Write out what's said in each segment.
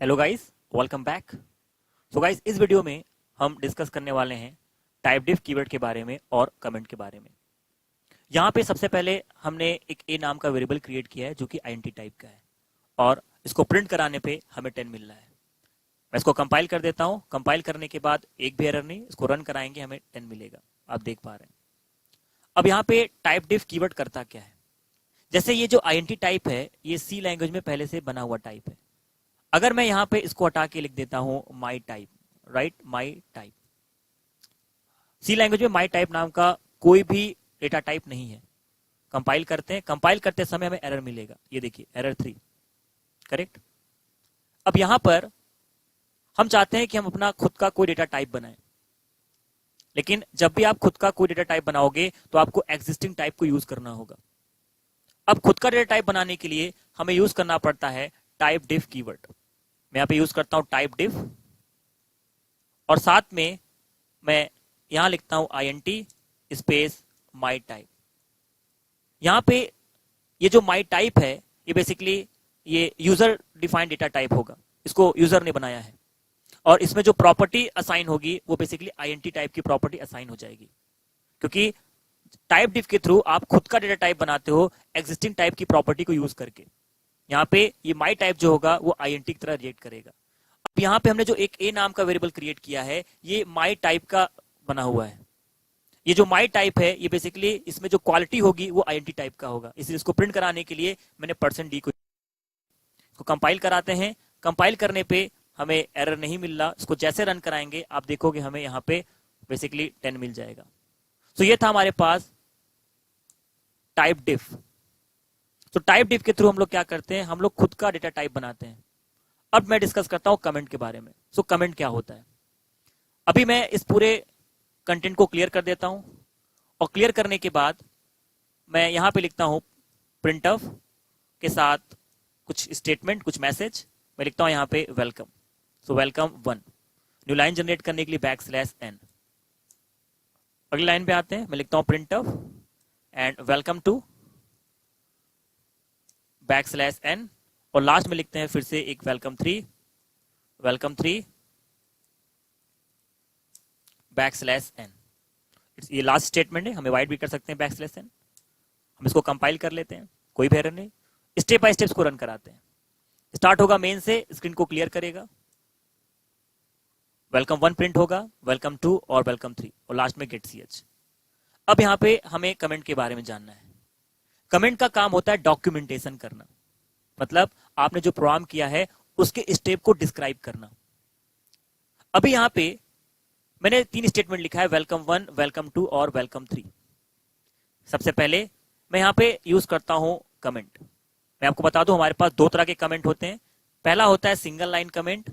Hello guys, welcome back. So guys, इस video में हम डिस्कस करने वाले हैं टाइप डिफ कीवर्ड के बारे में और कमेंट के बारे में। यहाँ पे सबसे पहले हमने एक ए नाम का वेरिएबल क्रिएट किया है जो कि आईएनटी टाइप का है और इसको प्रिंट कराने पे हमें 10 मिल रहा है। मैं इसको कंपाइल कर देता हूँ। कंपाइल करने के बाद एक भी एरर नहीं, इसको रन कराएंगे हमें 10 मिलेगा। आप देख पा रहे हैं। अब यहाँ पे टाइप डिफ कीवर्ड करता क्या है? जैसे ये जो आईएनटी टाइप है ये सी लैंग्वेज में पहले से बना हुआ टाइप है। अगर मैं यहां पे इसको हटा के लिख देता हूं my type, right, my type. C language में माई टाइप नाम का कोई भी डेटा टाइप नहीं है। कंपाइल करते हैं, कंपाइल करते समय हमें एरर मिलेगा। ये देखिए एरर 3, करेक्ट। अब यहां पर हम चाहते हैं कि हम अपना खुद का कोई डेटा टाइप बनाएं, लेकिन जब भी आप खुद का कोई डेटा टाइप बनाओगे तो आपको एग्जिस्टिंग टाइप को यूज करना होगा। अब खुद का डेटा टाइप बनाने के लिए हमें यूज करना पड़ता है टाइप डिफ कीवर्ड। मैं यहां पे यूज करता हूं टाइप डिफ और साथ में मैं यहां लिखता हूं आईएनटी स्पेस माई टाइप। यहां पे ये जो माई टाइप है ये बेसिकली ये यूजर डिफाइंड डेटा टाइप होगा। इसको यूजर ने बनाया है और इसमें जो प्रॉपर्टी असाइन होगी वो बेसिकली आईएनटी टाइप की प्रॉपर्टी असाइन हो जाएगी, क्योंकि टाइप डिफ के थ्रू आप खुद का डेटा टाइप बनाते हो एग्जिस्टिंग टाइप की प्रॉपर्टी को यूज करके। यहाँ पे ये माई टाइप जो होगा वो आईएनटी की तरह रिएक्ट करेगा। अब यहाँ पे हमने जो एक ए नाम का वेरिएबल क्रिएट किया है ये माई टाइप का बना हुआ है। ये जो माई टाइप है ये बेसिकली इसमें जो क्वालिटी होगी वो आईएनटी टाइप का होगा, इसलिए इसको प्रिंट कराने के लिए मैंने %d को कंपाइल कराते हैं। कंपाइल करने पे हमें एरर नहीं मिल रहा। इसको जैसे रन कराएंगे आप देखोगे हमें यहाँ पे बेसिकली 10 मिल जाएगा। तो ये था हमारे पास टाइप डिफ। तो टाइप डिफ के थ्रू हम लोग क्या करते हैं, हम लोग खुद का डेटा टाइप बनाते हैं। अब मैं डिस्कस करता हूं कमेंट के बारे में। सो कमेंट क्या होता है? अभी मैं इस पूरे कंटेंट को क्लियर कर देता हूं और क्लियर करने के बाद मैं यहां पे लिखता हूं प्रिंटफ के साथ कुछ स्टेटमेंट, कुछ मैसेज। मैं लिखता हूं यहां पे welcome. So welcome 1। New line generate करने के लिए \n। अगली लाइन पे आते हैं। मैं लिखता हूं printf and welcome to \n और लास्ट में लिखते हैं फिर से एक वेलकम 3 \n। ये लास्ट स्टेटमेंट है, हमें वाइड भी कर सकते हैं \n। हम इसको कंपाइल कर लेते हैं, कोई भी एरर नहीं। स्टेप बाय स्टेप को रन कराते हैं। स्टार्ट होगा मेन से, स्क्रीन को क्लियर करेगा, वेलकम 1 प्रिंट होगा, वेलकम 2 और वेलकम 3 और लास्ट में गेट ch। अब यहाँ पे हमें कमेंट के बारे में जानना है। कमेंट का काम होता है डॉक्यूमेंटेशन करना, मतलब आपने जो प्रोग्राम किया है उसके स्टेप को डिस्क्राइब करना। अभी यहां पे मैंने 3 स्टेटमेंट लिखा है, वेलकम 1, वेलकम 2 और वेलकम 3। सबसे पहले मैं यहां पे यूज करता हूं कमेंट। मैं आपको बता दूं हमारे पास 2 तरह के कमेंट होते हैं। पहला होता है single line comment,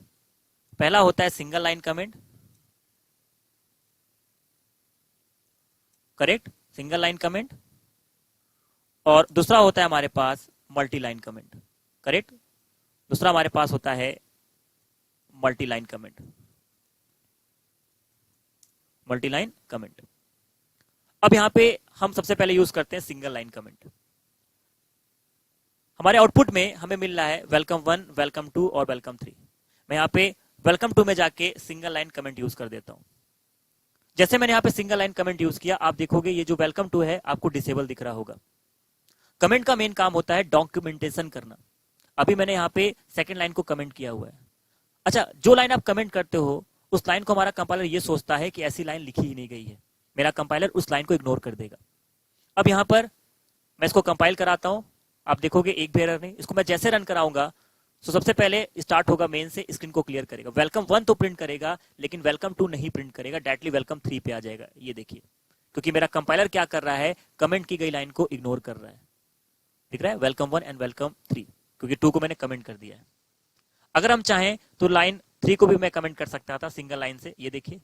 correct, single line comment. और दूसरा होता है हमारे पास मल्टी लाइन कमेंट, करेक्ट। दूसरा हमारे पास होता है मल्टी लाइन कमेंट। अब यहां पे हम सबसे पहले यूज करते हैं सिंगल लाइन कमेंट। हमारे आउटपुट में हमें मिल रहा है वेलकम 1, वेलकम 2 और वेलकम 3। मैं यहां पे वेलकम 2 में जाके सिंगल लाइन कमेंट यूज कर देता हूं। जैसे मैंने यहां पे सिंगल लाइन कमेंट यूज किया, आप देखोगे ये जो वेलकम 2 है आपको डिसेबल दिख रहा होगा। कमेंट का मेन काम होता है डॉक्यूमेंटेशन करना। अभी मैंने यहाँ पे सेकंड लाइन को कमेंट किया हुआ है। अच्छा, जो लाइन आप कमेंट करते हो उस लाइन को हमारा कंपाइलर ये सोचता है कि ऐसी लाइन लिखी ही नहीं गई है, मेरा कंपाइलर उस लाइन को इग्नोर कर देगा। अब यहाँ पर मैं इसको कंपाइल कराता हूं, आप देखोगे एक भी एरर नहीं। इसको मैं जैसे रन कराऊंगा तो सबसे पहले स्टार्ट होगा मेन से, स्क्रीन को क्लियर करेगा, वेलकम 1 तो प्रिंट करेगा लेकिन वेलकम 2 नहीं प्रिंट करेगा, डायरेक्टली वेलकम 3 पे आ जाएगा। ये देखिए, क्योंकि मेरा कंपाइलर क्या कर रहा है, कमेंट की गई लाइन को इग्नोर कर रहा है। दिख रहा है वेलकम 1 एंड वेलकम 3, क्योंकि 2 को मैंने कमेंट कर दिया है। अगर हम चाहें तो लाइन 3 को भी मैं कमेंट कर सकता था सिंगल लाइन से। ये देखिए,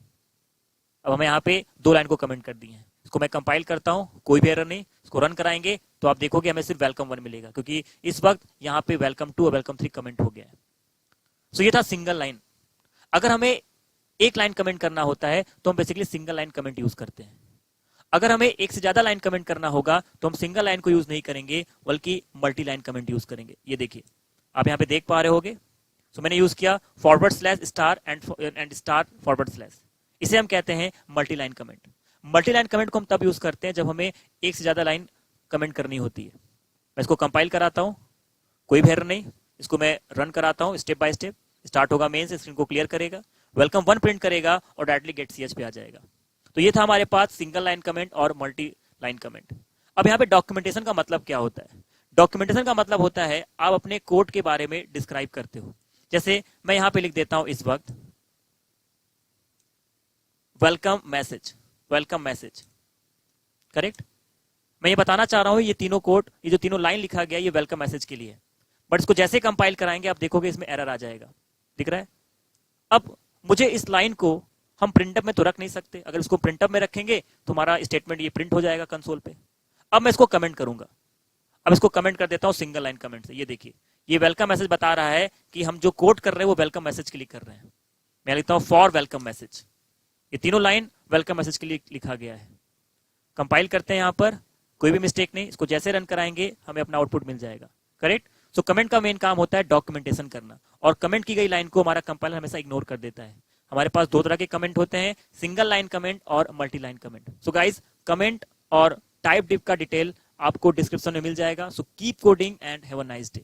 अब हमें यहाँ पे 2 लाइन को कमेंट कर दी है। इसको मैं कंपाइल करता हूं, कोई भी एरर नहीं। इसको रन कराएंगे तो आप देखोगे हमें सिर्फ वेलकम 1 मिलेगा, क्योंकि इस वक्त यहाँ पे वेलकम 2 और वेलकम 3 कमेंट हो गया है। सो ये था सिंगल लाइन। अगर हमें एक लाइन कमेंट करना होता है तो हम basically single line comment use करते हैं। अगर हमें एक से ज्यादा लाइन कमेंट करना होगा तो हम सिंगल लाइन को यूज नहीं करेंगे बल्कि मल्टी लाइन कमेंट यूज करेंगे। ये देखिए, आप यहाँ पे देख पा रहे होगे सो मैंने यूज किया forward slash star and star forward slash. इसे हम कहते हैं multi line comment. Multi line comment को हम तब यूज करते हैं जब हमें एक से ज्यादा लाइन कमेंट करनी होती है। मैं इसको कंपाइल कराता हूं, कोई भी एरर नहीं। इसको मैं रन कराता हूं स्टेप बाय स्टेप। स्टार्ट होगा मेन से, स्क्रीन को क्लियर करेगा, वेलकम 1 प्रिंट करेगा और डायरेक्टली गेट ch पे आ जाएगा। तो ये था हमारे पास सिंगल लाइन कमेंट और मल्टी लाइन कमेंट। अब यहाँ पे डॉक्यूमेंटेशन का मतलब क्या होता है? डॉक्यूमेंटेशन का मतलब होता है आप अपने कोड के बारे में डिस्क्राइब करते हो। जैसे मैं यहां पे लिख देता हूं इस वक्त welcome message, welcome message, correct. मैं ये बताना चाह रहा हूं ये तीनों कोड, ये जो तीनों लाइन लिखा गया ये वेलकम मैसेज के लिए है। बट इसको जैसे कंपाइल कराएंगे आप देखोगे इसमें एरर आ जाएगा, दिख रहा है। अब मुझे इस लाइन को हम प्रिंटअप में तो रख नहीं सकते। अगर इसको प्रिंटअप में रखेंगे तो हमारा स्टेटमेंट ये प्रिंट हो जाएगा कंसोल पे। अब मैं इसको कमेंट करूंगा। अब इसको कमेंट कर देता हूं सिंगल लाइन कमेंट से। ये देखिए ये वेलकम मैसेज बता रहा है कि हम जो कोड कर रहे हैं वो वेलकम मैसेज के लिए कर रहे हैं। मैं लिखता हूं फॉर वेलकम मैसेज। ये तीनों लाइन वेलकम मैसेज के लिए लिखा गया है। कंपाइल करते हैं, यहां पर कोई भी मिस्टेक नहीं। इसको जैसे रन कराएंगे हमें अपना आउटपुट मिल जाएगा, करेक्ट। सो कमेंट का मेन काम होता है डॉक्यूमेंटेशन करना, और कमेंट की गई लाइन को हमारा कंपाइलर हमेशा इग्नोर कर देता है। हमारे पास दो तरह के कमेंट होते हैं, सिंगल लाइन कमेंट और multi line comment. So guys comment और टाइप डिफ का डिटेल आपको डिस्क्रिप्शन में मिल जाएगा। So keep coding and have a nice day.